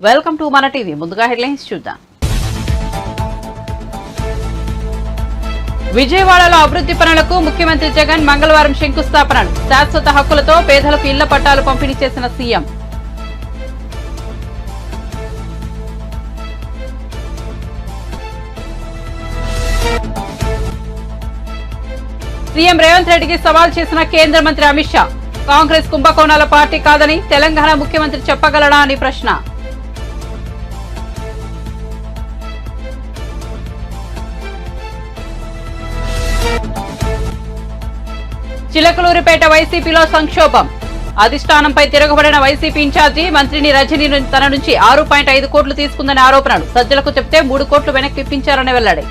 Welcome to మన TV. ముందుగా headlines చూద్దాం. విజయవాడలో అభివృద్ధి పనులకు ముఖ్యమంత్రి జగన్ మంగళవారం శంకుస్థాపనలు. శాశ్వత హక్కులతో పేదలకు ఇళ్ల పట్టాలు పంపిణీ చేసిన సీఎం. సీఎం రేవంత్ రెడ్డికి సవాల్ చేసిన కేంద్ర మంత్రి అమిత్ షా. కాంగ్రెస్ కుంభకోణాల పార్టీ కాదని తెలంగాణ ముఖ్యమంత్రి చెప్పగలడా అని ప్రశ్న. చిలకలూరిపేట వైసీపీలో సంక్షోభం. అధిష్టానంపై తిరగబడిన వైసీపీ ఇన్ఛార్జి మంత్రిని రజని తన నుంచి 6.5 కోట్లు తీసుకుందనే ఆరోపణలు. సజ్జలకు చెప్తే 3 కోట్లు వెనక్కి ఇప్పించారని వెల్లడి.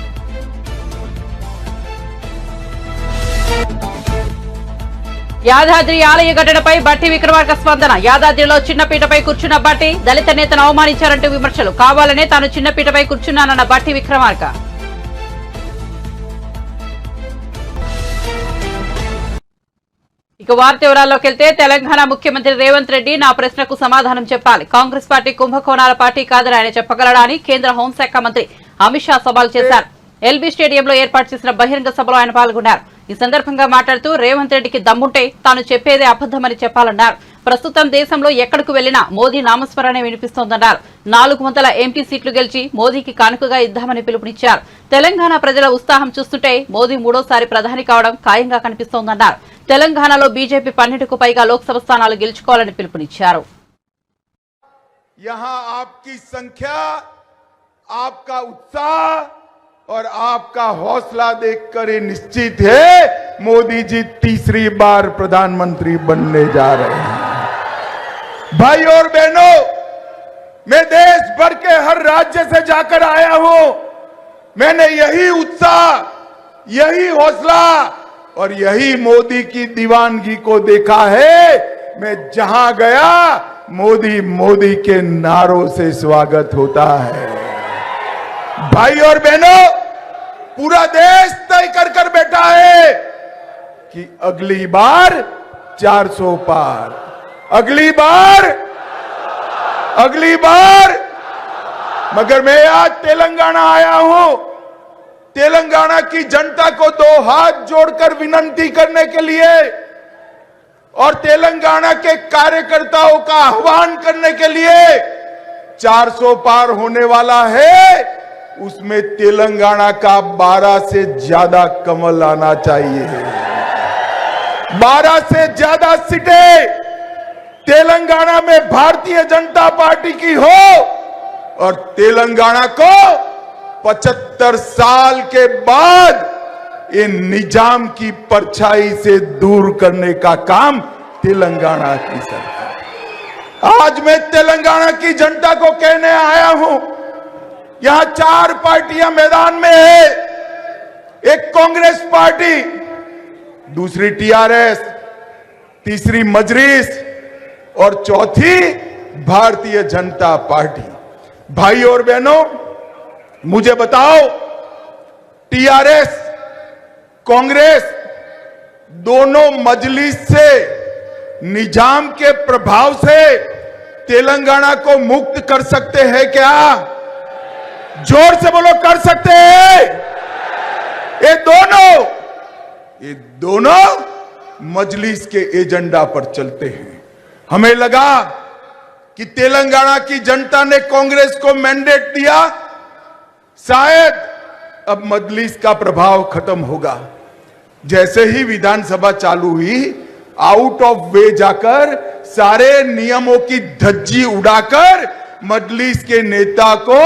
యాదాద్రి ఆలయ ఘటనపై బట్టి విక్రమార్క స్పందన. యాదాద్రిలో చిన్నపీటపై కూర్చున్న బట్టి దళిత నేతను అవమానించారంటూ విమర్శలు. కావాలనే తాను చిన్నపీటపై కూర్చున్నానన్న బట్టి విక్రమార్క. ఇక వార్త వివరాల్లోకి వెళ్తే, తెలంగాణ ముఖ్యమంత్రి రేవంత్ రెడ్డి నా ప్రశ్నకు సమాధానం చెప్పాలి. కాంగ్రెస్ పార్టీ కుంభకోణాల పార్టీ కాదని ఆయన చెప్పగలడా అని కేంద్ర హోంశాఖ మంత్రి అమిత్ షా సవాల్ చేశారు. ఎల్బీ స్టేడియంలో ఏర్పాటు చేసిన బహిరంగ సభలో ఆయన పాల్గొన్నారు. ఈ సందర్భంగా మాట్లాడుతూ రేవంత్ రెడ్డికి దమ్ముంటే తాను చెప్పేదే అబద్దమని చెప్పాలన్నారు. ప్రస్తుతం దేశంలో ఎక్కడకు వెళ్లినా మోదీ నామస్మరణే వినిపిస్తోందన్నారు. 400 ఎంపీ సీట్లు గెలిచి మోదీకి కానుకగా ఇద్దామని పిలుపునిచ్చారు. తెలంగాణ ప్రజల ఉత్సాహం చూస్తుంటే మోదీ 3వ ప్రధాని కావడం ఖాయంగా కనిపిస్తోందన్నారు. తెలంగాణలో బీజేపీ 12కు పైగా లోక్సభ స్థానాలు గెలుచుకోవాలని పిలుపునిచ్చారు. यहाँ आपकी संख्या, आपका उत्साह और आपका हौसला देखकर ये निश्चित है मोदी जी तीसरी बार प्रधानमंत्री बनने जा रहे हैं। भाई और बहनों, मैं देश भर के हर राज्य से जाकर आया हूं। मैंने यही उत्साह, यही हौसला और यही मोदी की दीवानगी को देखा है। मैं जहां गया मोदी मोदी के नारों से स्वागत होता है। भाई और बहनों, पूरा देश तय कर बैठा है कि अगली बार 400 पार, अगली बार मगर मैं आज तेलंगाना आया हूं। तेलंगाना की जनता को 2 हाथ जोड़कर विनती करने के लिए और तेलंगाना के कार्यकर्ताओं का आह्वान करने के लिए 400 पार होने वाला है। उसमें तेलंगाना का 12 से ज्यादा कमल आना चाहिए। 12 से ज्यादा सीटें तेलंगाना में भारतीय जनता पार्टी की हो और तेलंगाना को 75 साल के बाद ये निजाम की परछाई से दूर करने का काम तेलंगाना की सरकार। आज मैं तेलंगाना की जनता को कहने आया हूं, यहां 4 पार्टियां मैदान में है। एक कांग्रेस पार्टी, दूसरी टीआरएस, तीसरी मजलिस और चौथी भारतीय जनता पार्टी। भाई और बहनों, मुझे बताओ, टीआरएस कांग्रेस दोनों मजलिस से निजाम के प्रभाव से तेलंगाना को मुक्त कर सकते हैं क्या? जोर से बोलो, कर सकते हैं? ये दोनों मजलिस के एजेंडा पर चलते हैं। हमें लगा कि तेलंगाना की जनता ने कांग्रेस को मैंडेट दिया, शायद अब मजलिस का प्रभाव खत्म होगा। जैसे ही विधानसभा चालू हुई, आउट ऑफ वे जाकर सारे नियमों की धज्जी उड़ाकर मजलिस के नेता को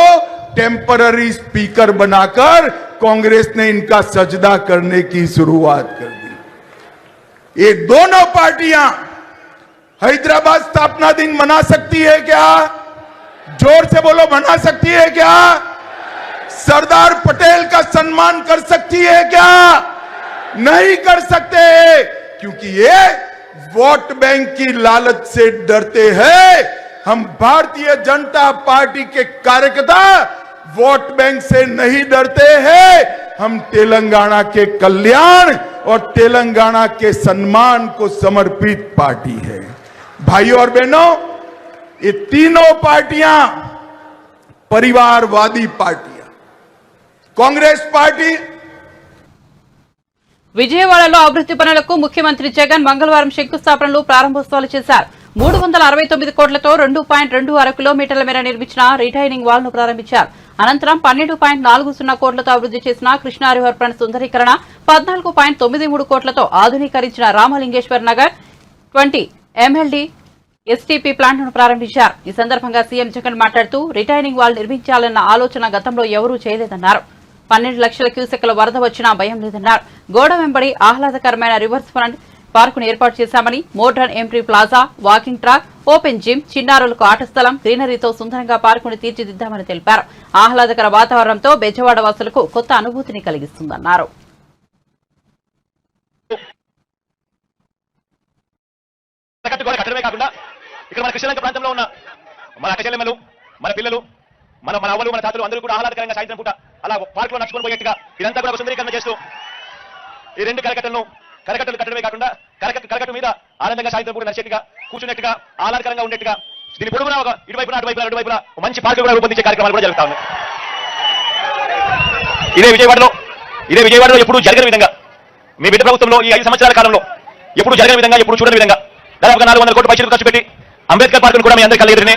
टेम्पररी स्पीकर बनाकर कांग्रेस ने इनका सजदा करने की शुरुआत कर दी। ये दोनों पार्टियां हैदराबाद स्थापना दिन मना सकती है क्या? जोर से बोलो, मना सकती है क्या? सरदार पटेल का सम्मान कर सकती है क्या? नहीं कर सकते, क्योंकि ये वोट बैंक की लालच से डरते हैं। हम भारतीय जनता पार्टी के कार्यकर्ता वोट बैंक से नहीं डरते हैं। हम तेलंगाना के कल्याण और तेलंगाना के सम्मान को समर्पित पार्टी है। भाइयों और बहनों, ये तीनों पार्टियां परिवारवादी पार्टियां, कांग्रेस पार्टी విజయవాడలో అభివృద్ధి పనులకు ముఖ్యమంత్రి జగన్ మంగళవారం శంకుస్థాపనలు ప్రారంభోత్సవాలు చేశారు. 369 కోట్లతో 2.26 కిలోమీటర్ల మేర నిర్మించిన రిటైనింగ్ వాల్ ను ప్రారంభించారు. అనంతరం 12.40 కోట్లతో అభివృద్ధి చేసిన కృష్ణా రివర్ ఫ్రంట్ సుందరీకరణ, 14.93 కోట్లతో ఆధునీకరించిన Ramalingeshwar Nagar 20 MLD STP plant ను ప్రారంభించారు. ఈ సందర్భంగా సీఎం జగన్ మాట్లాడుతూ రిటైనింగ్ వాల్ నిర్మించాలన్న ఆలోచన గతంలో ఎవరూ చేయలేదన్నారు. 12 లక్షల క్యూసెక్ల వరద వచ్చినా భయం లేదన్నారు. గోడ వెంబడి ఆహ్లాదకరమైన రివర్స్ ఫ్రంట్ పార్కును ఏర్పాటు చేశామని, modern entry plaza, walking track, open gym, చిన్నారులకు ఆట స్థలం, గ్రీనరీతో సుందరంగా పార్కును తీర్చిదిద్దామని తెలిపారు. ఆహ్లాదకర వాతావరణంతో బెజవాడ వాసులకు కొత్త అనుభూతిని కలిగిస్తుందన్నారు. ఇక్కడ మన కృష్ణలంక ప్రాంతంలో ఉన్న మన అక్కచెల్లెమ్మలు, మన పిల్లలు, మన అవ్వలు, మన తాతలు అందరూ కూడా ఆహ్లాదకరంగా సాయంత్రం పూట అలా పార్క్ లో నడుచుకొని పోయేట్టుగా ఇదంతా కూడా సుందరీకరణ చేస్తూ ఈ 2 కరకట్టలు కట్టడమే కాకుండా కరకట్టు మీద ఆనందంగా సాయంత్రం పూట నడిచేట్టుగా, కూర్చున్నట్టుగా, ఆహ్లాదకరంగా ఉండేట్టుగా దీని పొడుగునా ఒక ఇటువైపున అటువైపున మంచి పార్కులు కూడా రూపొందించే కార్యక్రమాలు కూడా జరుగుతా ఉన్నాయి. ఇదే విజయవాడలో ఎప్పుడు జరగని విధంగా మీ బిడ్డ ప్రభుత్వంలో ఈ 5 సంవత్సరాల కాలంలో ఎప్పుడు జరగని విధంగా, ఎప్పుడు చూడని విధంగా దాదాపుగా 400 కోట్ల పైసలు ఖర్చు పెట్టి అంబేద్కర్ పార్కును కూడా మీ అందరి కళ్ళెదురునే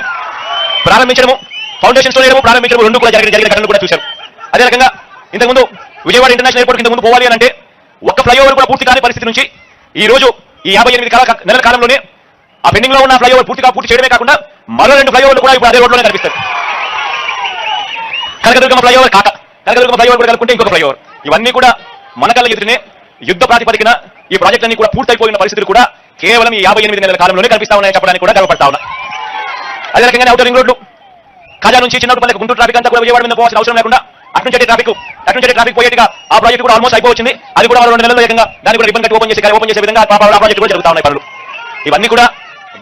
ప్రారంభించడము, ఫౌండేషన్ తో ప్రారంభించడం 2 కూడా జరిగిన ఘటనలు కూడా చూశారు. అదే రకంగా ఇంతకుముందు విజయవాడ ఇంటర్నేషనల్ ఎయిర్పోర్ట్ ఇంతకుముందు పోవాలి అని అంటే ఒక్క ఫ్లైఓవర్ కూడా పూర్తి కాని పరిస్థితి నుంచి ఈ రోజు ఈ 58 నెలల కాలంలోనే ఆ పెండింగ్ లో ఉన్న ఫ్లైఓవర్ పూర్తి చేయడమే కాకుండా మరో 2 ఫ్లైఓవర్లు కూడా ఇప్పుడు అదే రోడ్లోనే కనిపిస్తాయి. కనకదుర్గమ్మ ఫ్లైఓవర్ కూడా కలుపుకుంటే ఇంకొక ఫ్లైఓవర్, ఇవన్నీ కూడా మన కళ్ళ ఎదురునే యుద్ధ ప్రాతిపదికన ఈ ప్రాజెక్టులన్నీ కూడా పూర్తయిపోయిన పరిస్థితులు కూడా కేవలం ఈ 58 నెలల కాలంలోనే కనిపిస్తా ఉన్నాయని చెప్పడానికి కూడా గర్వపడతా ఉన్నా. అదే రకంగా ఔటర్ రింగ్ రోడ్లు ఖాజా నుంచి చిన్నపల్లికి గుంటూరు ట్రాఫిక్ అంతా కూడా విజయవాడ మీద పోవాల్సిన అవసరం లేకుండా అటు నుంచి ట్రాఫిక్ పోయేట్టుగా ఆ ప్రాజెక్ట్ కూడా ఆల్మోస్ట్ అయిపోయింది. అది కూడా 2 నెలల్లో ఏకంగా దాన్ని కూడా రిబ్బన్ కట్టి ఓపెన్ చేసే విధంగా ఆ ప్రాజెక్ట్ కూడా జరుగుతా ఉన్నాయి పనులు. ఇవన్నీ కూడా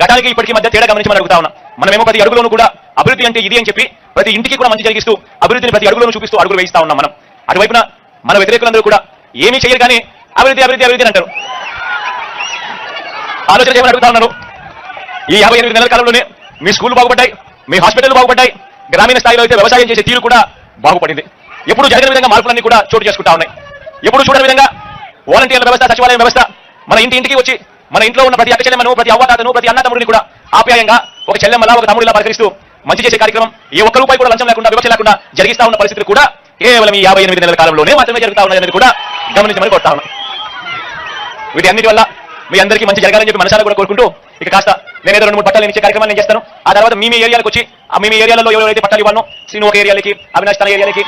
గతానికి ఇప్పటికీ మధ్య తేడా గమనించి మనం అడుగుతా ఉన్నాం. మనమేమో ప్రతి అడుగులోనూ కూడా అభివృద్ధి అంటే ఇది అని చెప్పి ప్రతి ఇంటికి కూడా మంచి జరిగిస్తూ అభివృద్ధిని ప్రతి అడుగులోనూ చూపిస్తూ అడుగులు వేయిస్తా ఉన్నాం. మనం అటువైపున మన వ్యతిరేకులందరూ కూడా ఏమీ చేయరు కానీ అభివృద్ధి అంటారు. ఆలోచన చేయమని అడుగుతా ఉన్నారు. ఈ 58 నెలల కాలంలోనే మీ స్కూల్ బాగుపడ్డాయి, మీ హాస్పిటల్ బాగుపడ్డాయి, గ్రామీణ స్థాయిలో అయితే వ్యవసాయం చేసే తీరు కూడా బాగుపడింది. ఎప్పుడు జరగని విధంగా మార్పులన్నీ కూడా చోటు చేసుకుంటా ఉన్నాయి. ఎప్పుడు చూడని విధంగా వాలంటీర్ల వ్యవస్థ, సచివాలయం వ్యవస్థ మన ఇంటికి వచ్చి మన ఇంట్లో ఉన్న ప్రతి అక్కచెల్లెమ్మను, ప్రతి అవ్వతాతను, ప్రతి అన్న తమ్ముడిని కూడా ఆప్యాయంగా ఒక చెల్లెమ్మలా, ఒక తమ్ముడిలా పలకరిస్తూ మంచి చేసే కార్యక్రమం ఏ ఒక్క రూపాయి కూడా లంచం లేకుండా, వివక్ష లేకుండా జరిగిస్తా ఉన్న పరిస్థితులు కూడా కేవలం ఈ 58 నెలల కాలంలోనే మాత్రమే జరుగుతా ఉన్నాయనేది కూడా గమనించమని కోరుతా ఉన్నాం. వీటి అన్నిటి వల్ల మీ అందరికీ మంచి జరగాలని చెప్పి మనసారా కూడా కోరుకుంటూ ఇక కాస్త నేను 2-3 పట్టాలు ఇచ్చే కార్యక్రమాలు నేను చేస్తాను. ఆ తర్వాత మీ ఏరియాలకు వచ్చి మీ ఏరియాలలో ఎవరైతే పట్టాలు ఇవ్వాలో శ్రీను ఒక ఏరియాలకి, అవినాష్ తన ఏరియాలకి.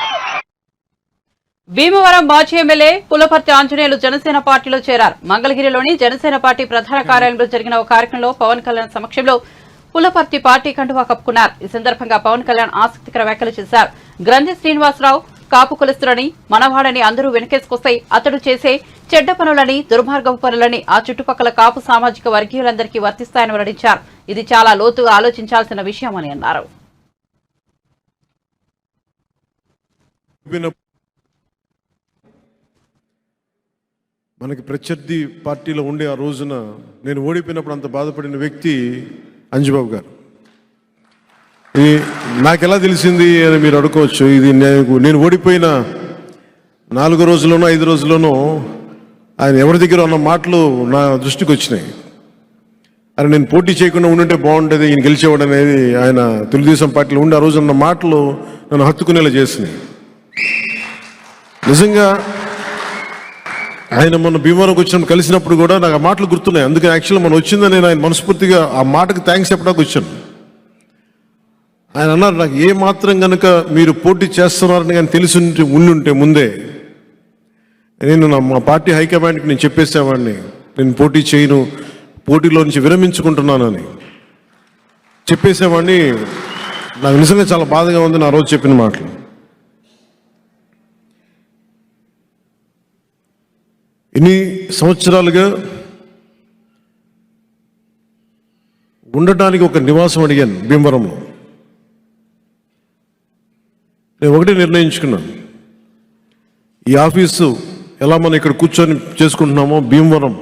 భీమవరం మాజీ ఎమ్మెల్యే పులపర్తి ఆంజనేయులు జనసేన పార్టీలో చేరారు. మంగళగిరిలోని జనసేన పార్టీ ప్రధాన కార్యాలయంలో జరిగిన ఒక కార్యక్రమంలో పవన్ కళ్యాణ్ సమక్షంలో పులపర్తి పార్టీ కండువా కప్పుకున్నారు. ఈ సందర్భంగా పవన్ కళ్యాణ్ ఆసక్తికర వ్యాఖ్యలు చేశారు. గ్రంథి శ్రీనివాసరావు కాపు కులస్తులని, మనవాడని అందరూ వెనకేసుకొస్తే అతడు చేసే చెడ్డ పనులని, దుర్మార్గపు పనులని ఆ చుట్టుపక్కల కాపు సామాజిక వర్గీయులందరికీ వర్తిస్తాయని వెల్లడించారు. ఇది చాలా లోతుగా ఆలోచించాల్సిన విషయమని అన్నారు. మనకి ప్రత్యర్థి పార్టీలో ఉండే ఆ రోజున నేను ఓడిపోయినప్పుడు అంత బాధపడిన వ్యక్తి అంజుబాబు గారు. ఇది నాకెలా తెలిసింది అని మీరు అడుకోవచ్చు. ఇది నేను ఓడిపోయిన 4 రోజుల్లోనో 5 రోజుల్లోనో ఆయన ఎవరి దగ్గర ఉన్న మాటలు నా దృష్టికి వచ్చినాయి. అని నేను పోటీ చేయకుండా ఉండుంటే బాగుండేది, ఈయన గెలిచేవాడు అనేది ఆయన తెలుగుదేశం పార్టీలో ఉండి ఆ రోజు ఉన్న మాటలు నన్ను హత్తుకునేలా చేసినాయి. నిజంగా ఆయన మొన్న భీమవరంకి వచ్చినప్పుడు కలిసినప్పుడు కూడా నాకు ఆ మాటలు గుర్తున్నాయి. అందుకని యాక్చువల్గా మనం వచ్చిందని నేను ఆయన మనస్ఫూర్తిగా ఆ మాటకి థ్యాంక్స్ చెప్పడానికి వచ్చాను. ఆయన అన్నారు, నాకు ఏ మాత్రం కనుక మీరు పోటీ చేస్తున్నారని కానీ తెలిసి ఉండుంటే ముందే నేను మా పార్టీ హైకమాండ్కి నేను చెప్పేసేవాడిని, నేను పోటీ చేయను, పోటీలో నుంచి విరమించుకుంటున్నానని చెప్పేసేవాడిని. నాకు నిజంగా చాలా బాధగా ఉంది నా రోజు చెప్పిన మాటలు. ఇన్ని సంవత్సరాలుగా ఉండటానికి ఒక నివాసం అడిగాను భీమవరంలో. నేను ఒకటే నిర్ణయించుకున్నాను, ఈ ఆఫీసు ఎలా మనం ఇక్కడ కూర్చొని చేసుకుంటున్నామో భీమవరం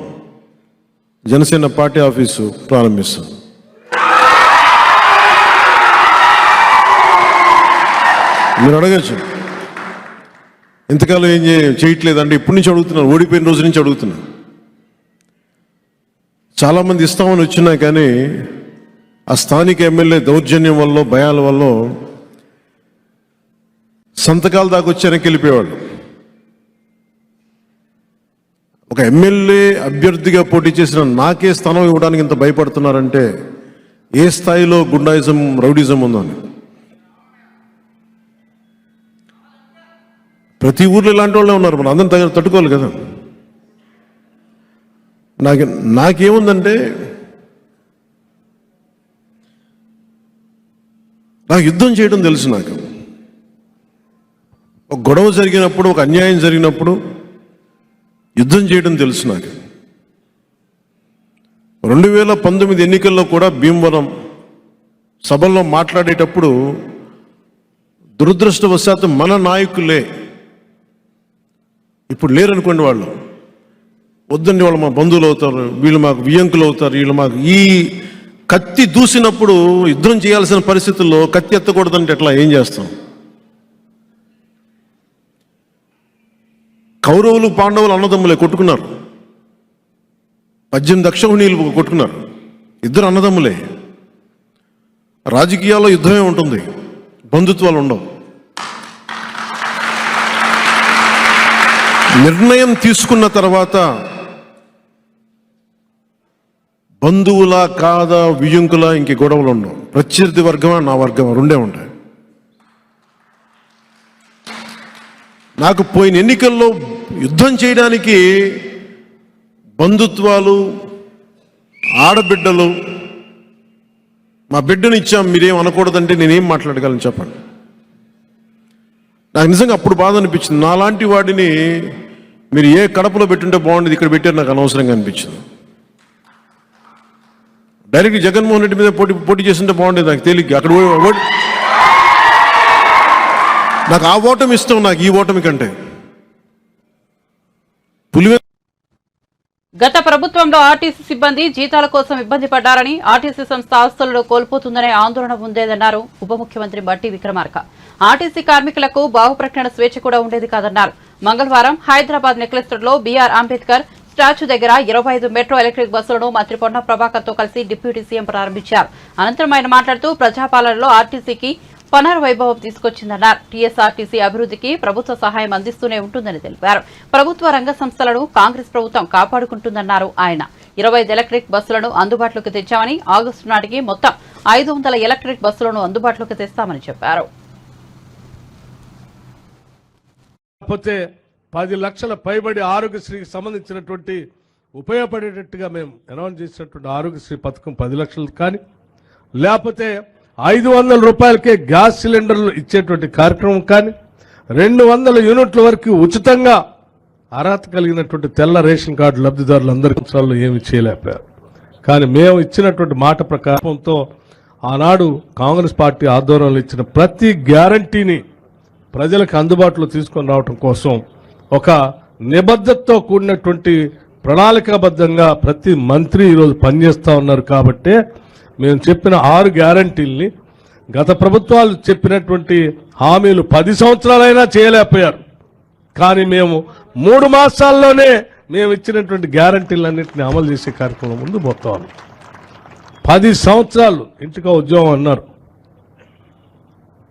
జనసేన పార్టీ ఆఫీసు ప్రారంభిస్తాం. మీరు అడగచ్చు, ఇంతకాలం ఏం చేయట్లేదంటే ఇప్పటి నుంచి అడుగుతున్నాను, ఓడిపోయిన రోజు నుంచి అడుగుతున్నాను. చాలామంది ఇస్తామని వచ్చినా కానీ ఆ స్థానిక ఎమ్మెల్యే దౌర్జన్యం వల్ల, భయాల వల్ల సంతకాల దాకా వచ్చి వెనక్కి వెళ్ళిపోయేవాళ్ళు. ఒక ఎమ్మెల్యే అభ్యర్థిగా పోటీ చేసిన నాకే స్థానం ఇవ్వడానికి ఇంత భయపడుతున్నారంటే ఏ స్థాయిలో గుండాయిజం, రౌడిజం ఉందో అని. ప్రతి ఊర్లో ఇలాంటి వాళ్ళే ఉన్నారు, మనం అందరం తట్టుకోవాలి కదా. నాకేముందంటే నాకు యుద్ధం చేయడం తెలుసు. నాకు ఒక గొడవ జరిగినప్పుడు, ఒక అన్యాయం జరిగినప్పుడు యుద్ధం చేయడం తెలుసు. నాకు 2019 ఎన్నికల్లో కూడా భీమవరం సభల్లో మాట్లాడేటప్పుడు దురదృష్టవశాత్తు మన నాయకులే, ఇప్పుడు లేరనుకోండి, వాళ్ళు వద్దండి, వాళ్ళు మా బంధువులు అవుతారు, వీళ్ళు మాకు వియ్యంకులు అవుతారు, వీళ్ళు మాకు, ఈ కత్తి దూసినప్పుడు యుద్ధం చేయాల్సిన పరిస్థితుల్లో కత్తి ఎత్తకూడదంటే ఎట్లా, ఏం చేస్తాం? కౌరవులు పాండవులు అన్నదమ్ములే కొట్టుకున్నారు, 18 అక్షౌహిణీలు కొట్టుకున్నారు, ఇద్దరు అన్నదమ్ములే. రాజకీయాల్లో యుద్ధమే ఉంటుంది, బంధుత్వాలు ఉండవు. నిర్ణయం తీసుకున్న తర్వాత బంధువులా కాదా, వియ్యంకులా, ఇంక గొడవలు ఉండవు. ప్రత్యర్థి వర్గమా, నా వర్గమా, రెండే ఉంటాయి. నాకు పోయిన ఎన్నికల్లో యుద్ధం చేయడానికి బంధుత్వాలు, ఆడబిడ్డలు, మా బిడ్డను ఇచ్చాం మీరేం అనకూడదంటే నేనేం మాట్లాడగలను చెప్పండి. నాకు నిజంగా అప్పుడు బాధ అనిపించింది. నాలాంటి వాడిని మీరు ఏ కడపలో పెట్టుంటే బాగుండేది, ఇక్కడ పెట్టారు, నాకు అనవసరంగా అనిపించింది. డైరెక్ట్ జగన్మోహన్ రెడ్డి మీద పోటీ చేస్తుంటే బాగుండేది, నాకు తేలిగ్గా. అక్కడ నాకు ఆ ఓటమి ఇష్టం, నాకు ఈ ఓటమి కంటే. గత ప్రభుత్వంలో ఆర్టీసీ సిబ్బంది జీతాల కోసం ఇబ్బంది పడ్డారని, ఆర్టీసీ సంస్థ ఆస్తులను కోల్పోతుందనే ఆందోళన ఉండేదన్నారు ఉప ముఖ్యమంత్రి బట్టి విక్రమార్క. ఆర్టీసీ కార్మికులకు బాహుప్రకటన స్వేచ్ఛ కూడా ఉండేది కాదన్నారు. మంగళవారం హైదరాబాద్ నెక్లెస్ రోడ్లో బీఆర్ అంబేద్కర్ స్టాచ్యూ దగ్గర 25 మెట్రో ఎలక్ట్రిక్ బస్సులను మంత్రి పొన్నం ప్రభాకర్ తో కలిసి డిప్యూటీ సీఎం ప్రారంభించారు. అనంతరం ఆయన మాట్లాడుతూ ప్రజాపాలనలో ఆర్టీసీకి పునర్వైభవం తీసుకొచ్చిందన్నారు. టీఎస్ఆర్టీసీ అభివృద్ధికి ప్రభుత్వ సహాయం అందిస్తూనే ఉంటుందని తెలిపారు. ప్రభుత్వ రంగ సంస్థలను కాంగ్రెస్ ప్రభుత్వం కాపాడుకుంటుందన్నారు ఆయన. 25 ఎలక్ట్రిక్ బస్సులను అందుబాటులోకి తెచ్చామని, ఆగస్టు నాటికి మొత్తం 500 ఎలక్ట్రిక్ బస్సులను అందుబాటులోకి తెస్తామని చెప్పారు. 10 లక్షల పైబడి ఆరోగ్యశ్రీకి సంబంధించినటువంటి ఉపయోగపడేటట్టుగా మేము అనౌన్స్ చేసినటువంటి ఆరోగ్యశ్రీ పథకం 10 లక్షలు కానీ, లేకపోతే 500 రూపాయలకే గ్యాస్ సిలిండర్లు ఇచ్చేటువంటి కార్యక్రమం కానీ, 200 యూనిట్ల వరకు ఉచితంగా అర్హత కలిగినటువంటి తెల్ల రేషన్ కార్డు లబ్ధిదారులందరికీ సంవత్సరాల్లో ఏమి చేయలేకపోయారు. కానీ మేము ఇచ్చినటువంటి మాట ప్రకారంతో ఆనాడు కాంగ్రెస్ పార్టీ ఆధ్వర్యంలో ఇచ్చిన ప్రతి గ్యారంటీని ప్రజలకు అందుబాటులో తీసుకొని రావడం కోసం ఒక నిబద్ధతతో కూడినటువంటి ప్రణాళికాబద్ధంగా ప్రతి మంత్రి ఈరోజు పనిచేస్తూ ఉన్నారు. కాబట్టి మేము చెప్పిన 6 గ్యారంటీల్ని గత ప్రభుత్వాలు చెప్పినటువంటి హామీలు 10 సంవత్సరాలైనా చేయలేకపోయారు. కానీ మేము 3 మాసాల్లోనే మేము ఇచ్చినటువంటి గ్యారంటీలన్నింటినీ అమలు చేసే కార్యక్రమం ముందు పోతాం. 10 సంవత్సరాలు ఇంటికో ఉద్యోగం అన్నారు,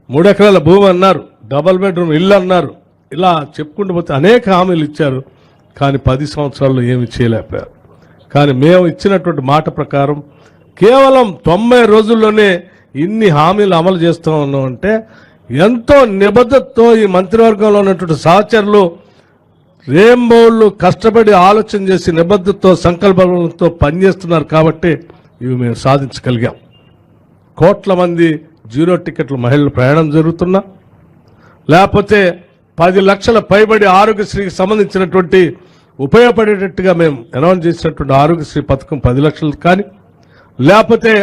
3 ఎకరాల భూమి అన్నారు, డబల్ బెడ్రూమ్ ఇల్లు అన్నారు, ఇలా చెప్పుకుంటూ పోతే అనేక హామీలు ఇచ్చారు. కానీ 10 సంవత్సరాల్లో ఏమి చేయలేకపోయారు. కానీ మేము ఇచ్చినటువంటి మాట ప్రకారం కేవలం 90 రోజుల్లోనే ఇన్ని హామీలు అమలు చేస్తూ ఉన్నామంటే ఎంతో నిబద్ధతతో ఈ మంత్రివర్గంలో ఉన్నటువంటి సహచరులు రేంబౌళ్ళు కష్టపడి ఆలోచన చేసి నిబద్ధతతో సంకల్పంతో పనిచేస్తున్నారు. కాబట్టి ఇవి మేము సాధించగలిగాం. కోట్ల మంది 0 టికెట్ల మహిళలు ప్రయాణం జరుగుతున్నా, లేకపోతే 10 లక్షల పైబడి ఆరోగ్యశ్రీకి సంబంధించినటువంటి ఉపయోగపడేటట్టుగా మేము అనౌన్స్ చేసినటువంటి ఆరోగ్యశ్రీ పథకం 10 లక్షలు కానీ, లేకపోతే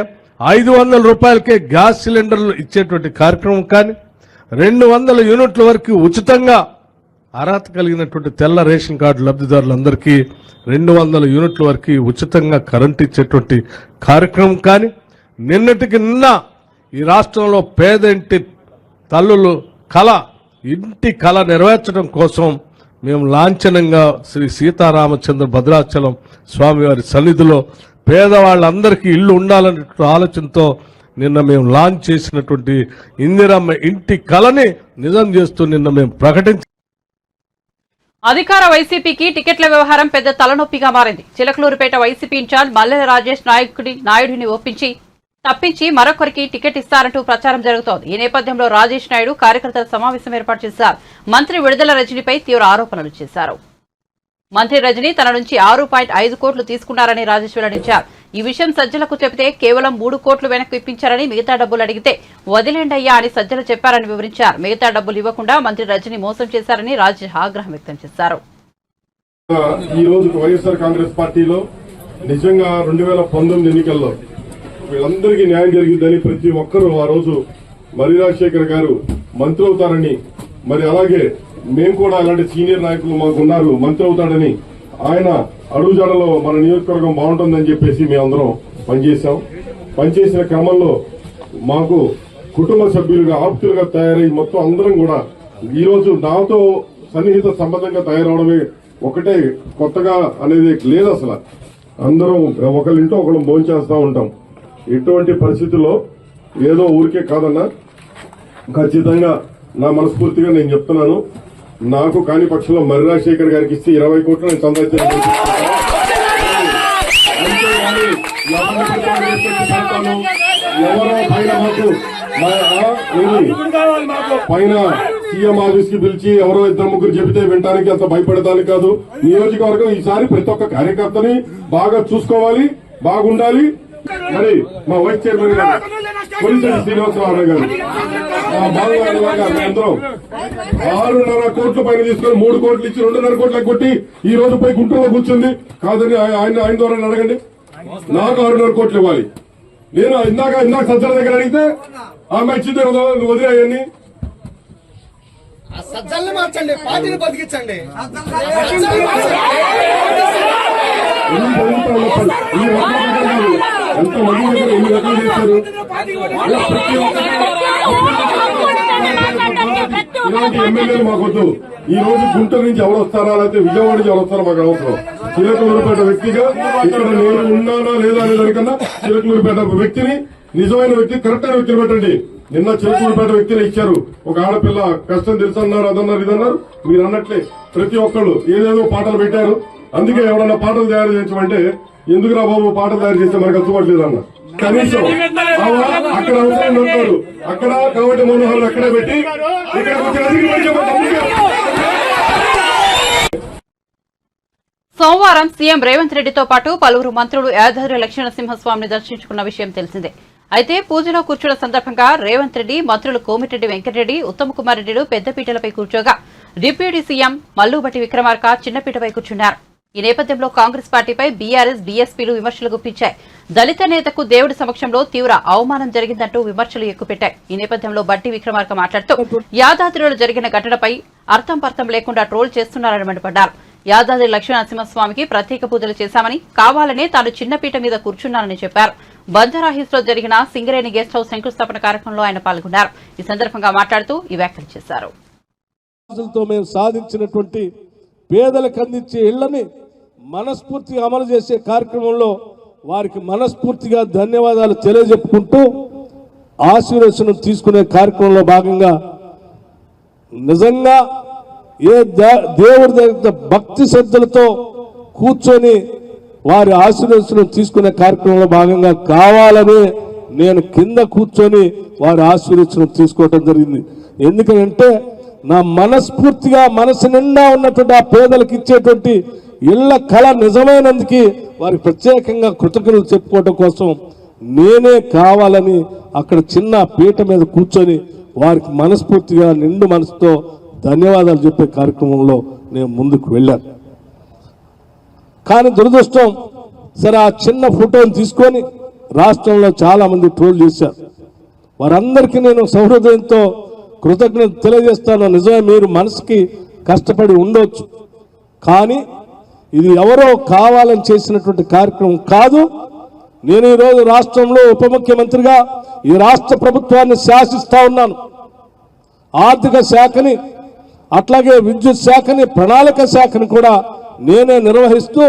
500 రూపాయలకే గ్యాస్ సిలిండర్లు ఇచ్చేటువంటి కార్యక్రమం కానీ, 200 యూనిట్ల వరకు ఉచితంగా అర్హత కలిగినటువంటి తెల్ల రేషన్ కార్డు లబ్ధిదారులందరికీ 200 యూనిట్ల వరకు ఉచితంగా కరెంట్ ఇచ్చేటువంటి కార్యక్రమం కానీ, నిన్నటికి నిన్న ఈ రాష్ట్రంలో పేద ఇంటి తల్లులు కళ ఇంటి కళ నెరవేర్చడం కోసం మేము లాంఛనంగా శ్రీ సీతారామచంద్ర భద్రాచలం స్వామివారి సన్నిధిలో పేదవాళ్ళందరికీ ఇల్లు ఉండాలనే ఆలోచనతో నిన్న మేము లాంచ్ చేసినటువంటి ఇందిరమ్మ ఇంటి కళని నిజం చేస్తూ నిన్న మేము ప్రకటించాం. అధికార వైసీపీకి టికెట్ల వ్యవహారం పెద్ద తలనొప్పిగా మారింది. చిలకలూరుపేట వైసీపీ ఇన్ఛార్జ్ మల్లెల రాజేష్ నాయుడిని ఒప్పించి తప్పించి మరొకరికి టికెట్ ఇస్తారంటూ ప్రచారం జరుగుతోంది. ఈ నేపథ్యంలో రాజేష్ నాయుడు కార్యకర్తల సమావేశం ఏర్పాటు చేశారు. మంత్రి విడుదల రజనీపై తీవ్ర ఆరోపణలు చేశారు. మంత్రి రజనీ తన నుంచి 6.5 కోట్లు తీసుకున్నారని రాజేష్ వెల్లడించారు. ఈ విషయం సజ్జలకు చెబితే కేవలం 3 కోట్లు వెనక్కు ఇప్పించారని, మిగతా డబ్బులు అడిగితే వదిలేండయ్యా అని సజ్జలు చెప్పారని వివరించారు. మిగతా డబ్బులు ఇవ్వకుండా మంత్రి రజనీ మోసం చేశారని రాజేష్ ఆగ్రహం వ్యక్తం చేశారు. ఈ రోజు వైఎస్ఆర్ కాంగ్రెస్ పార్టీలో నిజంగా 2019 ఎన్నికల్లో వీళ్ళందరికీ న్యాయం జరిగిందని ప్రతి ఒక్కరూ ఆ రోజు మర్రి రాజశేఖర్ గారు మంత్రి అవుతారని, మరి అలాగే మేము కూడా అలాంటి సీనియర్ నాయకులు మాకు ఉన్నారు మంత్రి అవుతాడని, ఆయన అడుగుజాడలో మన నియోజకవర్గం బాగుంటుందని చెప్పేసి మేమందరం పనిచేశాం. పనిచేసిన క్రమంలో మాకు కుటుంబ సభ్యులుగా ఆప్తులుగా తయారై మొత్తం అందరం కూడా ఈ రోజు నాతో సన్నిహిత సంబంధంగా తయారవడమే ఒకటే కొత్తగా అనేది లేదు. అసలు అందరం ఒకరింటో ఒకరు భోంచేస్తా ఉంటాం. ఇటువంటి పరిస్థితుల్లో ఏదో ఊరికే కాదన్నా, ఖచ్చితంగా నా మనస్ఫూర్తిగా నేను చెప్తున్నాను, నాకు కాని పక్షంలో మర్రి రాజశేఖర్ గారికి ఇస్తే 20 కోట్లు నేను సంపాదించాను. ఎవరో పైన సీఎం ఆఫీస్ కి పిలిచి ఎవరో 2-3 చెబితే వినడానికి అంత భయపడటానికి కాదు. నియోజకవర్గం ఈసారి ప్రతి ఒక్క కార్యకర్తని బాగా చూసుకోవాలి, బాగుండాలి. మరి మా వైస్ చైర్మన్ గారు కొలిశెట్టి శ్రీనివాసరావు గారు అందరం 6.5 కోట్ల పైన తీసుకొని 3 కోట్లు ఇచ్చి 2.5 కోట్లకు కొట్టి ఈ రోజు పోయి గుంటూరులో కూర్చుంది. కాదని ఆయన ద్వారా అడగండి. నాకు 6.5 కోట్లు ఇవ్వాలి. నేను ఇందాక సజ్జల దగ్గర అడిగితే ఆమె ఇచ్చింది వదిలేయన్ని. సజ్జల్ని మార్చండి, పార్టీని బతికించండి. ఎంత మంది దగ్గర ఎన్ని రకాలు చేశారు. ఇలాంటి ఎమ్మెల్యేలు మాకొద్దు. ఈ రోజు గుంటూరు నుంచి ఎవరు వస్తారా, లేకపోతే విజయవాడ నుంచి ఎవరు వస్తారో మాకు అవసరం. చిలకలూరుపేట వ్యక్తిగా ఇక్కడ నేను ఉన్నానా లేదా అనే దానికన్నా చిలకలూరుపేట వ్యక్తిని, నిజమైన వ్యక్తి, కరెక్ట్ అయిన వ్యక్తిని పెట్టండి. నిన్న చిలకలూరుపేట వ్యక్తిని ఇచ్చారు. ఒక ఆడపిల్ల కష్టం తెలుసన్నారు, అదన్నారు, ఇదన్నారు. మీరు అన్నట్లే ప్రతి ఒక్కళ్ళు ఏదేదో పాటలు పెట్టారు. అందుకే ఎవరన్నా పాటలు తయారు చేయించమంటే ఎందుకురా బాబు పాటలు తయారు చేస్తే మనకు అచ్చుపట్లేదు అన్న. కనీసం అక్కడ అవసరం ఉంటారు. అక్కడ కాబట్టి మనోహర్ అక్కడే పెట్టి ఇక్కడ సోమవారం సీఎం రేవంత్ రెడ్డితో పాటు పలువురు మంత్రులు యాదాద్రి లక్ష్మణసింహస్వామిని దర్శించుకున్న విషయం తెలిసిందే. అయితే పూజలో కూర్చున్న సందర్భంగా రేవంత్ రెడ్డి, మంత్రులు కోమిటిరెడ్డి వెంకటరెడ్డి, ఉత్తమ్ కుమార్ రెడ్డిలు పెద్దపీటలపై కూర్చోగా డిప్యూటీ సీఎం మల్లుబట్టి విక్రమార్క చిన్నపీటపై కూర్చున్నారు. ఈ నేపథ్యంలో కాంగ్రెస్ పార్టీపై బీఆర్ఎస్, బీఎస్పీలు విమర్శలు గుప్పించాయి. దళిత నేతకు దేవుడి సమక్షంలో తీవ్ర అవమానం జరిగిందంటూ విమర్శలు ఎక్కుపెట్టాయి. ఈ నేపథ్యంలో బట్టి విక్రమార్క మాట్లాడుతూ యాదాద్రిలో జరిగిన ఘటనపై అర్థం పర్థం లేకుండా ట్రోల్ చేస్తున్నారని మండిపడ్డారు. యాదాద్రి లక్ష్మణసింహస్వామికి ప్రత్యేక పూజలు చేశామని, కావాలనే తాను చిన్నపీట మీద కూర్చున్నానని చెప్పారు. బంజారాహిల్స్ లో జరిగిన సింగరేణి గెస్ట్ హౌస్ శంకుస్థాపన కార్యక్రమంలో ఆయన పాల్గొన్నారు. ఈ సందర్భంగా మాట్లాడుతూ ఈ వ్యాఖ్యలు చేశారు. మేము సాధించినటువంటి పేదలకు అందించే ఇళ్లని మనస్ఫూర్తిగా అమలు చేసే కార్యక్రమంలో వారికి మనస్ఫూర్తిగా ధన్యవాదాలు తెలియజెప్పుకుంటూ ఆశీర్వచనం తీసుకునే కార్యక్రమంలో భాగంగా నిజంగా ఏ దేవుడి దగ్గర భక్తి శ్రద్ధలతో కూర్చొని వారి ఆశీర్వచనం తీసుకునే కార్యక్రమంలో భాగంగా కావాలని నేను కింద కూర్చొని వారి ఆశీర్వచనం తీసుకోవటం జరిగింది. ఎందుకంటే నా మనస్ఫూర్తిగా మనసు నిండా ఉన్నటువంటి ఆ పేదలకు ఇచ్చేటువంటి ఇళ్ల కళ నిజమైనందుకు వారికి ప్రత్యేకంగా కృతజ్ఞతలు చెప్పుకోవడం కోసం నేనే కావాలని అక్కడ చిన్న పీట మీద కూర్చొని వారికి మనస్ఫూర్తిగా నిండు మనసుతో ధన్యవాదాలు చెప్పే కార్యక్రమంలో నేను ముందుకు వెళ్ళాను. కానీ దురదృష్టం, సరే ఆ చిన్న ఫోటోని తీసుకొని రాష్ట్రంలో చాలా మంది ట్రోల్ చేశారు. వారందరికీ నేను సహృదయంతో కృతజ్ఞత తెలియజేస్తాను. నిజమే, మీరు మనసుకి కష్టపడి ఉండొచ్చు, కానీ ఇది ఎవరో కావాలని చేసినటువంటి కార్యక్రమం కాదు. నేను ఈరోజు రాష్ట్రంలో ఉప ముఖ్యమంత్రిగా ఈ రాష్ట్ర ప్రభుత్వాన్ని శాసిస్తా ఉన్నాను. ఆర్థిక శాఖని అట్లాగే విద్యుత్ శాఖని ప్రణాళిక శాఖని కూడా నేనే నిర్వహిస్తూ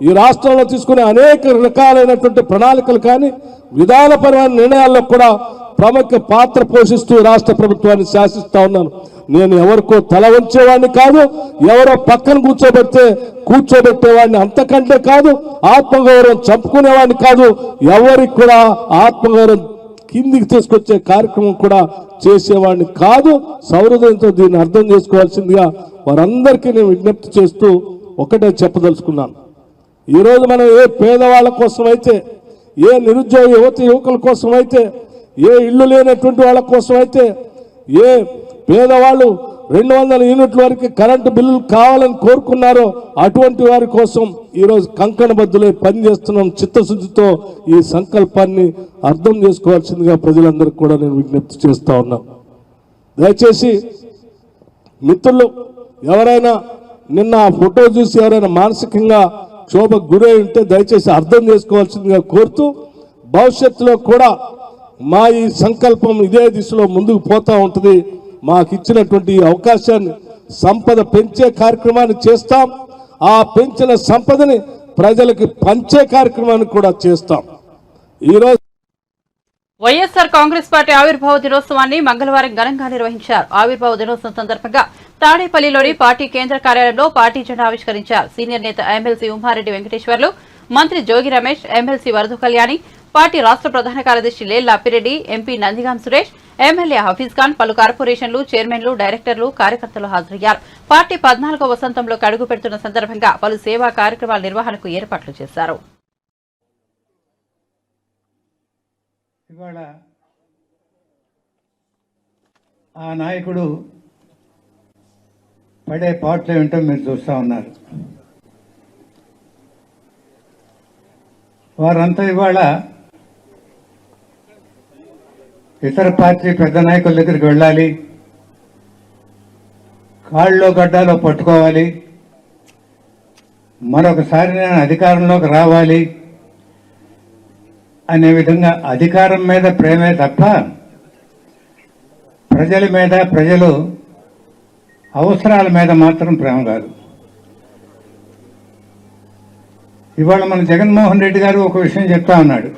ఈ రాష్ట్రంలో తీసుకునే అనేక రకాలైనటువంటి ప్రణాళికలు కానీ విధానపరమైన నిర్ణయాల్లో కూడా ప్రముఖ పాత్ర పోషిస్తూ రాష్ట్ర ప్రభుత్వాన్ని శాసిస్తా ఉన్నాను. నేను ఎవరికో తల వంచేవాడిని కాదు, ఎవరో పక్కన కూర్చోబెట్టేవాడిని అంతకంటే కాదు, ఆత్మగౌరవం చంపుకునేవాడిని కాదు, ఎవరికి కూడా ఆత్మగౌరవం కిందికి తీసుకొచ్చే కార్యక్రమం కూడా చేసేవాడిని కాదు. సౌహృదయంతో దీన్ని అర్థం చేసుకోవాల్సిందిగా వారందరికీ నేను విజ్ఞప్తి చేస్తూ ఒకటే చెప్పదలుచుకున్నాను. ఈరోజు మనం ఏ పేదవాళ్ళ కోసం అయితే, ఏ నిరుద్యోగ యువకుల కోసం అయితే, ఏ ఇల్లు లేనటువంటి వాళ్ళ కోసం అయితే, ఏ పేదవాళ్ళు 200 యూనిట్ల వరకు కరెంటు బిల్లులు కావాలని కోరుకున్నారో అటువంటి వారి కోసం ఈరోజు కంకణబద్దులై పనిచేస్తున్నాం. చిత్తశుద్ధితో ఈ సంకల్పాన్ని అర్థం చేసుకోవాల్సిందిగా ప్రజలందరికీ కూడా నేను విజ్ఞప్తి చేస్తా ఉన్నాను. దయచేసి మిత్రులు ఎవరైనా నిన్న ఆ ఫోటో చూసి ఎవరైనా మానసికంగా క్షోభకు గురై ఉంటే దయచేసి అర్థం చేసుకోవాల్సిందిగా కోరుతూ, భవిష్యత్తులో కూడా మా ఈ సంకల్పం ఇదే దిశలో ముందుకు పోతూ ఉంటుంది. మాకు ఇచ్చినటువంటి ఈ అవకాశాన్ని సంపద పెంచే కార్యక్రమాన్ని చేస్తాం. ఆ పెంచిన సంపదని ప్రజలకు పంచే కార్యక్రమాన్ని కూడా చేస్తాం. ఈరోజు వైఎస్ఆర్ కాంగ్రెస్ పార్టీ ఆవిర్భావ దినోత్సవాన్ని మంగళవారం ఘనంగా నిర్వహించారు. ఆవిర్భావ దినోత్సవం సందర్భంగా తాడేపల్లిలోని పార్టీ కేంద్ర కార్యాలయంలో పార్టీ జెండా ఆవిష్కరించారు. సీనియర్ నేత ఎమ్మెల్సీ ఉమ్మారెడ్డి వెంకటేశ్వర్లు, మంత్రి జోగి రమేష్, ఎమ్మెల్సీ వరదు కళ్యాణి, పార్టీ రాష్ట్ర ప్రధాన కార్యదర్శి లేళ్ల అప్పిరెడ్డి, ఎంపీ నందిగాం సురేష్, ఎమ్మెల్యే హఫీజ్ ఖాన్, పలు కార్పొరేషన్లు, చైర్మన్లు, డైరెక్టర్లు, కార్యకర్తలు హాజరయ్యారు. పార్టీ 14వ వసంతంలోకి అడుగు పెడుతున్న సందర్భంగా పలు సేవా కార్యక్రమాల నిర్వహణకు ఏర్పాట్లు చేశారు. ఇవాళ ఆ నాయకుడు పడే పాటలు ఏమిటో మీరు చూస్తూ ఉన్నారు. వారంతా ఇవాళ ఇతర పార్టీ పెద్ద నాయకుల దగ్గరికి వెళ్ళాలి, కాళ్ళలో గడ్డాలో పట్టుకోవాలి, మరొకసారి నేను అధికారంలోకి రావాలి అనే విధంగా అధికారం మీద ప్రేమే తప్ప ప్రజల మీద, ప్రజలు అవసరాల మీద మాత్రం ప్రేమ కాదు. ఇవాళ మన జగన్మోహన్ రెడ్డి గారు ఒక విషయం చెప్తా ఉన్నాడు.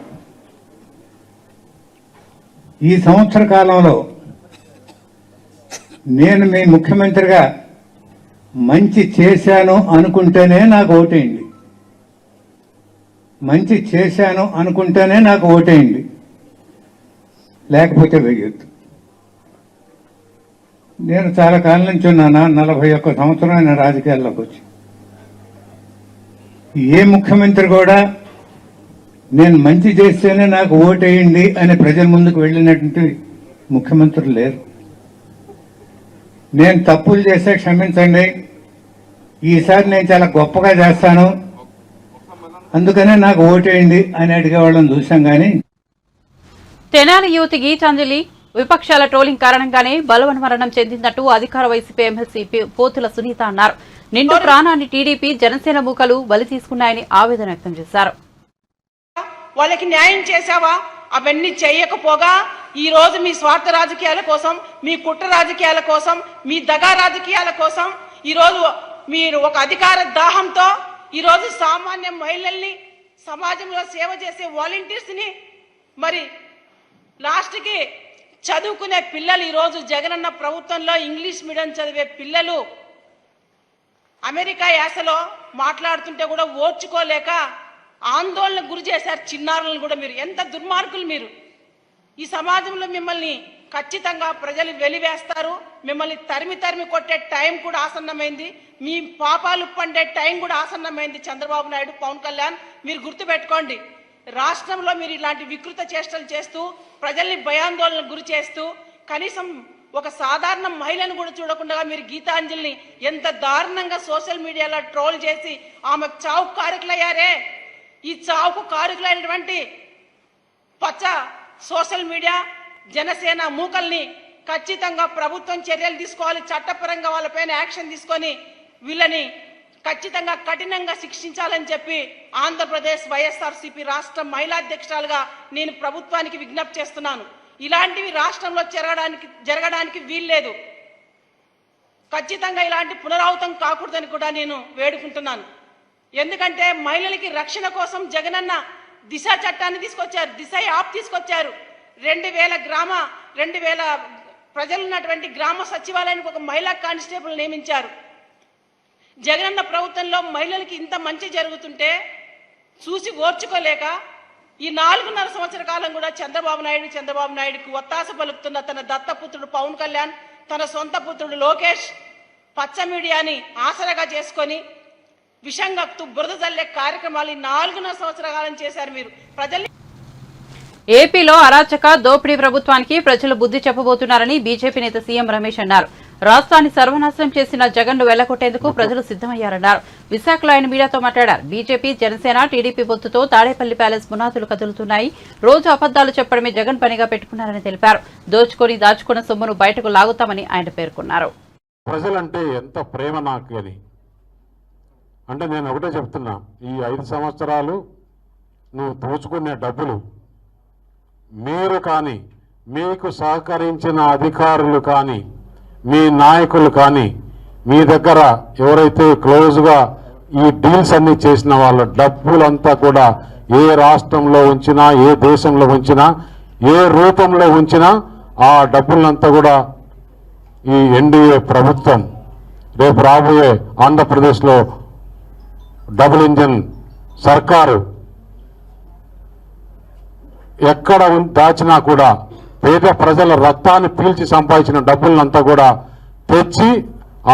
ఈ సంవత్సర కాలంలో నేను మీ ముఖ్యమంత్రిగా మంచి చేశాను అనుకుంటేనే నాకు ఓటేయండి, మంచి చేశాను అనుకుంటేనే నాకు ఓటేయండి, లేకపోతే వేయొద్దు. నేను చాలా కాలం నుంచి ఉన్నాను, 41 సంవత్సరం నేను రాజకీయాల్లోకి వచ్చి. ఏ ముఖ్యమంత్రి కూడా నేను మంచి చేస్తేనే నాకు ఓటేయండి అని ప్రజల ముందుకు వెళ్ళినటువంటి ముఖ్యమంత్రులు లేరు. నేను తప్పులు చేస్తే క్షమించండి, ఈసారి నేను చాలా గొప్పగా చేస్తాను అందుకనే నాకు ఓటేయండి అని అడిగేవాళ్ళని చూసాం. కానీ తెనాలి యువతి గీతాంజలి విపక్షాల ట్రోలింగ్ కారణంగానే బలవన్మరణం చెందినట్టు అధికార వైసీపీ ఎమ్మెల్సీ పోతుల సునీత అన్నారు. నిండు ప్రాణాన్ని టీడీపీ, జనసేన మూకలు బలి తీసుకున్నాయని ఆవేదన వ్యక్తం చేశారు. వాళ్ళకి న్యాయం చేశావా? అవన్నీ చేయకపోగా ఈ రోజు మీ స్వార్థ రాజకీయాల కోసం, మీ కుట్ర రాజకీయాల కోసం, మీ దగా రాజకీయాల కోసం ఈరోజు మీరు ఒక అధికార దాహంతో ఈరోజు సామాన్య మహిళల్ని, సమాజంలో సేవ చేసే వాలంటీర్స్ ని, మరి లాస్ట్కి చదువుకునే పిల్లలు, ఈరోజు జగనన్న ప్రభుత్వంలో ఇంగ్లీష్ మీడియం చదివే పిల్లలు అమెరికా యాసలో మాట్లాడుతుంటే కూడా ఓర్చుకోలేక ఆందోళనకు గురి చేశారు చిన్నారులను కూడా. మీరు ఎంత దుర్మార్గులు! మీరు ఈ సమాజంలో మిమ్మల్ని ఖచ్చితంగా ప్రజలు వెలివేస్తారు. మిమ్మల్ని తరిమి తరిమి కొట్టే టైం కూడా ఆసన్నమైంది. మీ పాపాలు పండే టైం కూడా ఆసన్నమైంది. చంద్రబాబు నాయుడు, పవన్ కళ్యాణ్, మీరు గుర్తుపెట్టుకోండి. రాష్ట్రంలో మీరు ఇలాంటి వికృత చేష్టలు చేస్తూ, ప్రజల్ని భయాందోళనకు గురి చేస్తూ, కనీసం ఒక సాధారణ మహిళను కూడా చూడకుండా మీరు గీతాంజలిని ఎంత దారుణంగా సోషల్ మీడియాలో ట్రోల్ చేసి ఆమె చావు కారకులయ్యారే. ఈ చావుకు కారకులైనటువంటి పచ్చ సోషల్ మీడియా, జనసేన మూకల్ని ఖచ్చితంగా ప్రభుత్వం చర్యలు తీసుకోవాలి. చట్టపరంగా వాళ్ళపైన యాక్షన్ తీసుకొని వీళ్ళని ఖచ్చితంగా కఠినంగా శిక్షించాలని చెప్పి ఆంధ్రప్రదేశ్ వైఎస్ఆర్సీపీ రాష్ట్ర మహిళా అధ్యక్షురాలుగా నేను ప్రభుత్వానికి విజ్ఞప్తి చేస్తున్నాను. ఇలాంటివి రాష్ట్రంలో జరగడానికి వీల్లేదు. ఖచ్చితంగా ఇలాంటి పునరావృతం కాకూడదని కూడా నేను వేడుకుంటున్నాను. ఎందుకంటే మహిళలకి రక్షణ కోసం జగనన్న దిశ చట్టాన్ని తీసుకొచ్చారు, దిశ యాప్ తీసుకొచ్చారు. 2000 ప్రజలున్నటువంటి గ్రామ సచివాలయానికి ఒక మహిళా కానిస్టేబుల్ నియమించారు. జగనన్న ప్రభుత్వంలో మహిళలకి ఇంత మంచి జరుగుతుంటే చూసి ఓర్చుకోలేక ఈ 4.5 సంవత్సర కాలం కూడా చంద్రబాబు నాయుడుకి ఒత్తాస పలుకుతున్న తన దత్తపుత్రుడు పవన్ కళ్యాణ్, తన సొంత పుత్రుడు లోకేష్ పచ్చ మీడియాని ఆసరాగా చేసుకొని విషంగా బురద జల్లే కార్యక్రమాలు 4.5 సంవత్సర కాలం చేశారు. మీరు ప్రజల్ని ఏపీలో అరాచక దోపిడీ ప్రభుత్వానికి ప్రజలు బుద్ధి చెప్పబోతున్నారని బీజేపీ నేత సీఎం రమేష్ అన్నారు. రాష్ట్రాన్ని సర్వనాశనం చేసిన జగన్ను వెళ్లగొట్టేందుకు ప్రజలు సిద్దమయ్యారన్నారు. విశాఖలో ఆయన మీడియాతో మాట్లాడారు. బీజేపీ, జనసేన, టీడీపీ పొత్తుతో తాడేపల్లి ప్యాలెస్ పునాదులు కదులుతున్నాయి. రోజు అబద్దాలు చెప్పడమే జగన్ పనిగా పెట్టుకున్నారని తెలిపారు. దోచుకొని దాచుకున్న సొమ్మును బయటకు లాగుతామని ఆయన పేర్కొన్నారు. ప్రజలంటే ఎంత ప్రేమ నాకు అని అంటే నేను ఒకటే చెప్తున్నా, ఈ 5 సంవత్సరాలు నువ్వు దోచుకునే డబ్బులు మీరు కానీ, మీకు సహకరించిన అధికారులు కానీ, మీ నాయకులు కానీ, మీ దగ్గర ఎవరైతే క్లోజ్గా ఈ డీల్స్ అన్ని చేసిన వాళ్ళ డబ్బులంతా కూడా ఏ రాష్ట్రంలో ఉంచినా, ఏ దేశంలో ఉంచినా, ఏ రూపంలో ఉంచినా ఆ డబ్బులంతా కూడా ఈ ఎన్డీఏ ప్రభుత్వం రేపు రాబోయే ఆంధ్రప్రదేశ్లో డబుల్ ఇంజిన్ సర్కారు ఎక్కడ దాచినా కూడా పేద ప్రజల రక్తాన్ని పీల్చి సంపాదించిన డబ్బులంతా కూడా తెచ్చి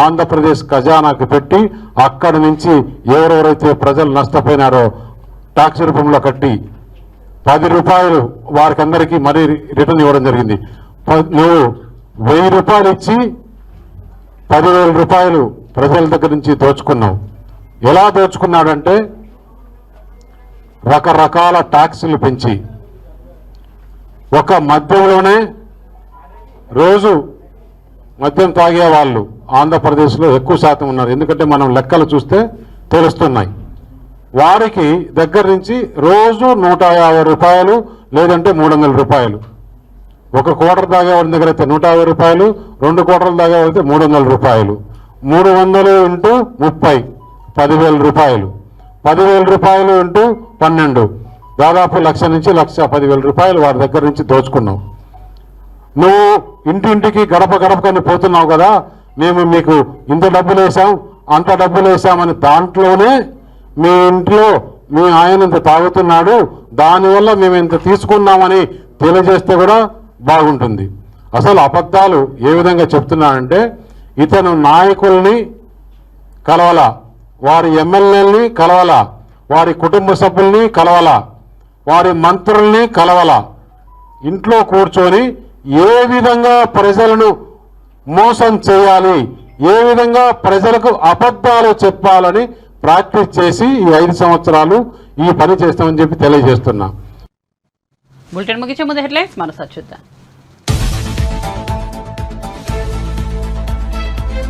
ఆంధ్రప్రదేశ్ ఖజానాకు పెట్టి అక్కడి నుంచి ఎవరెవరైతే ప్రజలు నష్టపోయినారో ట్యాక్స్ రూపంలో కట్టి 10 రూపాయలు వారికి అందరికీ మరీ రిటర్న్ ఇవ్వడం జరిగింది. నువ్వు 1000 రూపాయలు ఇచ్చి 10,000 రూపాయలు ప్రజల దగ్గర నుంచి దోచుకున్నావు. ఎలా దోచుకున్నాడంటే రకరకాల ట్యాక్సులు పెంచి ఒక మద్యంలోనే రోజు మద్యం తాగే వాళ్ళు ఆంధ్రప్రదేశ్లో ఎక్కువ శాతం ఉన్నారు. ఎందుకంటే మనం లెక్కలు చూస్తే తెలుస్తున్నాయి. వారికి దగ్గర నుంచి రోజు 150 రూపాయలు లేదంటే 300 రూపాయలు. ఒక క్వార్టర్ తాగేవాడి దగ్గర అయితే 150 రూపాయలు, 2 క్వార్టర్లు తాగేవాడితే 300 రూపాయలు. 300 ఇంటూ 30 10,000 రూపాయలు. 10,000 రూపాయలు ఇంటూ 12 దాదాపు 1,00,000 నుంచి 1,10,000 రూపాయలు వారి దగ్గర నుంచి దోచుకున్నావు. నువ్వు ఇంటింటికి గడప గడపకని పోతున్నావు కదా, మేము మీకు ఇంత డబ్బులు వేసాం అంత డబ్బులు వేసామని దాంట్లోనే మీ ఇంట్లో మీ ఆయన ఇంత తాగుతున్నాడు, దానివల్ల మేము ఇంత తీసుకున్నామని తెలియజేస్తే కూడా బాగుంటుంది. అసలు అబద్ధాలు ఏ విధంగా చెప్తున్నానంటే, ఇతను నాయకుల్ని కలవాల, వారి ఎమ్మెల్యేలని కలవాల, వారి కుటుంబ సభ్యుల్ని కలవాల, వారి మంత్రుల్ని కలవాల, ఇంట్లో కూర్చొని ఏ విధంగా ప్రజలను మోసం చేయాలి, ఏ విధంగా ప్రజలకు అబద్ధాలు చెప్పాలని ప్రాక్టీస్ చేసి ఈ 5 సంవత్సరాలు ఈ పని చేస్తామని చెప్పి తెలియజేస్తున్నా. బులెటిన్ ముగించే ముందు హెడ్లైన్స్ మరోసారి చూద్దాం.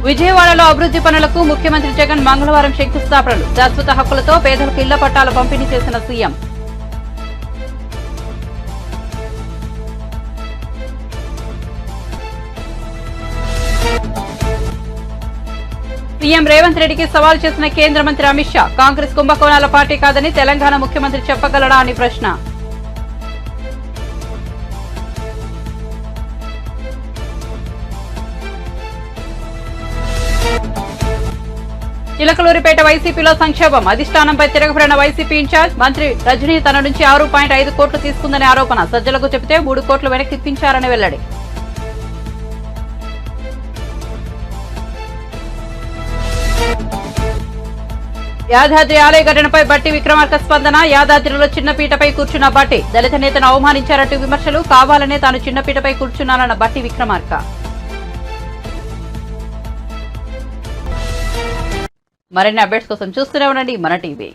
విజయవాడలో అభివృద్ధి పనులకు ముఖ్యమంత్రి జగన్ మంగళవారం శంకుస్థాపనలు. శాశ్వత హక్కులతో పేదలకు ఇళ్ల పట్టాలు పంపిణీ చేసిన సీఎం. సీఎం రేవంత్ రెడ్డికి సవాల్ చేసిన కేంద్ర మంత్రి అమిత్ షా. కాంగ్రెస్ కుంభకోణాల పార్టీ కాదని తెలంగాణ ముఖ్యమంత్రి చెప్పగలడా అని ప్రశ్న. చిలకలూరిపేట వైసీపీలో సంక్షోభం. అధిష్టానంపై తిరగబడిన వైసీపీ ఇన్ఛార్జ్ మంత్రి రజనీ తన నుంచి 6.5 కోట్లు తీసుకుందనే ఆరోపణ. సజ్జలకు చెబితే 3 కోట్లు వెనక్కి ఇప్పించారని వెల్లడి. యాదాద్రి ఆలయ ఘటనపై బట్టి విక్రమార్క స్పందన. యాదాద్రిలో చిన్నపీటపై కూర్చున్న బట్టి దళిత నేతను అవమానించారంటూ విమర్శలు. కావాలనే తాను చిన్నపీటపై కూర్చున్నానన్న బట్టి విక్రమార్క. మరిన్ని అప్డేట్స్ కోసం చూస్తూనే ఉండండి మన టీవీ.